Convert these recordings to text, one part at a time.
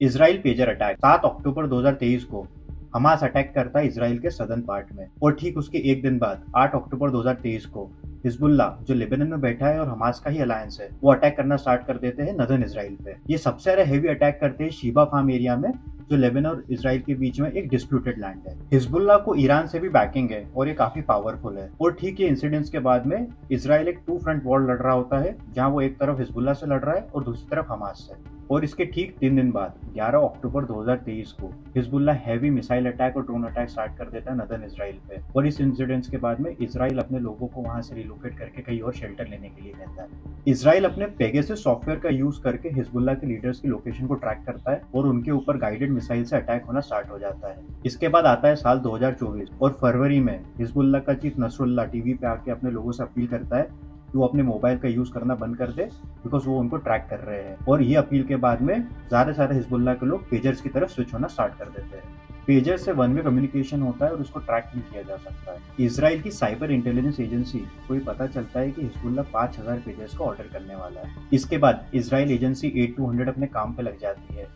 Israel pager attack 7 अक्टूबर 2023 को Hamas attack करता है इजराइल के सदर्न पार्ट में, और ठीक उसके एक दिन बाद 8 अक्टूबर 2023 को हिजबुल्ला जो लेबनान में बैठा है और हमास का ही अलायंस है, वो अटैक करना स्टार्ट कर देते हैं नदर्न इजराइल पे। ये सबसे ज्यादा हेवी अटैक करते हैं शीबा फार्म एरिया में, जो लेबनान और इजराइल के बीच में एक डिस्प्यूटेड लैंड है। हिजबुल्ला को ईरान से भी बैकिंग है और ये काफी पावरफुल है। और ठीक ये इंसिडेंट्स के बाद में इजराइल एक 2 फ्रंट वॉर लड़ रहा होता है, जहां वो एक तरफ हिजबुल्ला से लड़ रहा है और दूसरी तरफ हमास से। और इसके ठीक 3 दिन बाद 11 अक्टूबर 2023 को हिजबुल्ला हैवी मिसाइल अटैक और ड्रोन अटैक स्टार्ट कर देता है नदर्न इजराइल पे। और इस इंसिडेंट्स के बाद में इजराइल अपने लोगों को वहां से रिलोकेट करके कहीं और शेल्टर लेने के लिए कहता है। इजराइल अपने पेगासस सॉफ्टवेयर का यूज करके हिजबुल्ला के लीडर्स की लोकेशन को ट्रैक करता है और उनके ऊपर गाइडेड मिसाइल से अटैक होना स्टार्ट हो जाता है। इसके बाद आता है साल 2024 और फरवरी में हिजबुल्ला का चीफ नसरुल्ला टीवी पे आके अपने लोगों से अपील करता है कि वो अपने मोबाइल का यूज करना बंद कर दे, बिकॉज वो उनको ट्रैक कर रहे हैं। और ये अपील के बाद में ज्यादा से ज्यादा हिजबुल्ला के लोग पेजर्स की तरफ स्विच होना स्टार्ट कर देते हैं। पेजर से वन वे कम्युनिकेशन होता है और उसको ट्रैक भी किया जा सकता है। इजराइल की साइबर इंटेलिजेंस एजेंसी को ये पता चलता है कि हिजबुल्ला 5000 पेजर्स को ऑर्डर करने वाला है। इसके बाद इजराइल एजेंसी 8200 अपने काम पे लग जाती है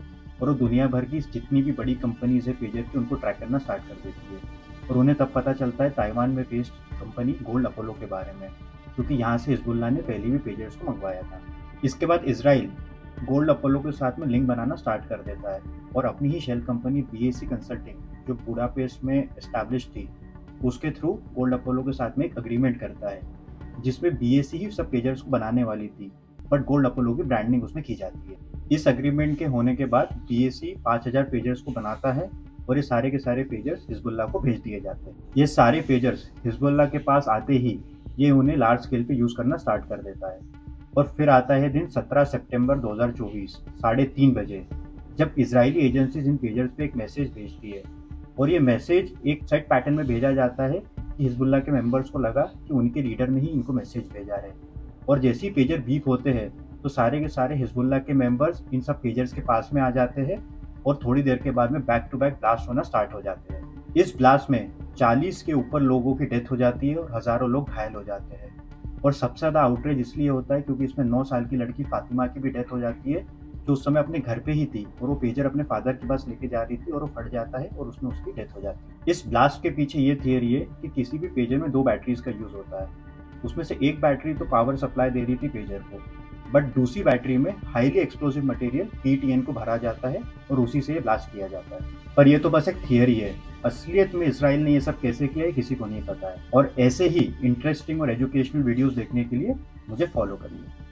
और वो दुनिया भर की जितनी भी बड़ी कंपनीज है पेजर की, उनको ट्रैक करना स्टार्ट कर देती है। और उन्हें तब पता चलता है ताइवान में बेस्ड कंपनी गोल्ड अपोलो के बारे में, क्योंकि यहाँ से हिजबुल्ला ने पहले भी पेजर्स को मंगवाया था। इसके बाद इजराइल गोल्ड अपोलो के साथ में लिंक बनाना स्टार्ट कर देता है और अपनी ही शेल कंपनी बीएसी कंसल्टिंग, जो बुडापेस्ट में एस्टैब्लिश थी, उसके थ्रू गोल्ड अपोलो के साथ में एक अग्रीमेंट करता है, जिसमें बीएसी ही सब पेजर्स को बनाने वाली थी, बट गोल्ड अपोलो की ब्रांडिंग उसमें की जाती है। इस अग्रीमेंट के होने के बाद बीएसी 5000 पेजर्स को बनाता है और ये सारे के सारे पेजर्स हिजबुल्ला को भेज दिए जाते हैं। ये सारे पेजर्स हिजबुल्ला के पास आते ही ये उन्हें लार्ज स्केल पे यूज करना स्टार्ट कर देता है। और फिर आता है दिन 17 सितंबर 2024 3:30 बजे, जब इजरायली एजेंसीज इन पेजर्स पे एक मैसेज भेजती है। और ये मैसेज एक सेट पैटर्न में भेजा जाता है कि हिजबुल्ला के मेंबर्स को लगा कि उनके लीडर ने ही इनको मैसेज भेजा है। और जैसे ही पेजर बीप होते हैं तो सारे के सारे हिजबुल्ला के मेंबर्स इन सब पेजर्स के पास में आ जाते हैं और थोड़ी देर के बाद में बैक टू बैक ब्लास्ट होना स्टार्ट हो जाते हैं। इस ब्लास्ट में 40 के ऊपर लोगों की डेथ हो जाती है और हजारों लोग घायल हो जाते हैं। और सबसे ज्यादा आउटरेज इसलिए होता है क्योंकि इसमें 9 साल की लड़की फातिमा की भी डेथ हो जाती है, जो उस समय अपने घर पे ही थी और वो पेजर अपने फादर के पास लेके जा रही थी और वो फट जाता है और उसमें उसकी डेथ हो जाती है। इस ब्लास्ट के पीछे ये थियरी है कि किसी भी पेजर में 2 बैटरीज का यूज होता है। उसमें से एक बैटरी तो पावर सप्लाई दे रही थी पेजर को, बट दूसरी बैटरी में हाईली एक्सप्लोसिव मटेरियल पीटीएन को भरा जाता है और उसी से ब्लास्ट किया जाता है। पर ये तो बस एक थियरी है, असलियत में इसराइल ने ये सब कैसे किया है किसी को नहीं पता है। और ऐसे ही इंटरेस्टिंग और एजुकेशनल वीडियोस देखने के लिए मुझे फॉलो करिए।